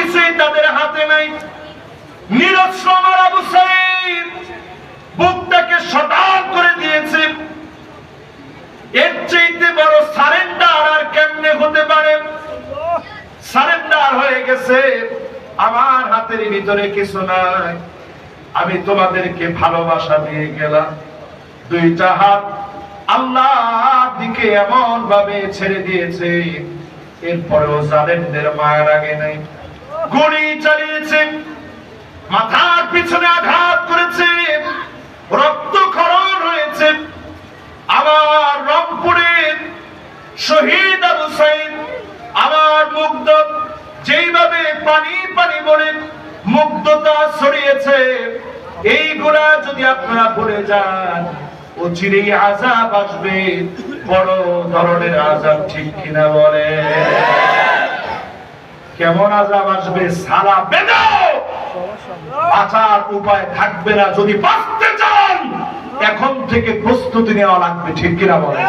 কিছুই তাদের হাতে নাই। নিরস্ত্র আমার আবু সাঈদ বুকটাকে শটান করে দিয়েছে। এর চাইতে বড় সারেন্ডার আর কেমনে হতে পারে? সারেন্ডার হয়ে গেছে, আমার হাতের ভিতরে কিছু নাই, আমি তোমাদেরকে ভালোবাসা দিয়ে গেলাম। দুইটা হাত আল্লাহর দিকে এমন ভাবে ছেড়ে দিয়েছে, এরপরেও জালেমদের মায়া লাগে নাই। গুলি চালিয়েছে, মাথার পিছনে আঘাত করেছে, রক্তক্ষরণ হয়েছে। আমার রংপুরের শহীদ আবু সাঈদ আমার মুগ্ধ, যেইভাবে পানি পানি বলে মুগ্ধতা ছড়িয়েছে, এইগুলা যদি আপনারা ভুলে যান, অচিরেই আযাব আসবে, বড় ধরনের আযাব, ঠিক কিনা বলে? কেমন আযাব আসবে? সারা বেদাও, বাঁচার উপায় থাকবে না। যদি বাঁচতে চান এখন থেকে প্রস্তুতি নেওয়া লাগবে, ঠিক কিনা বলে?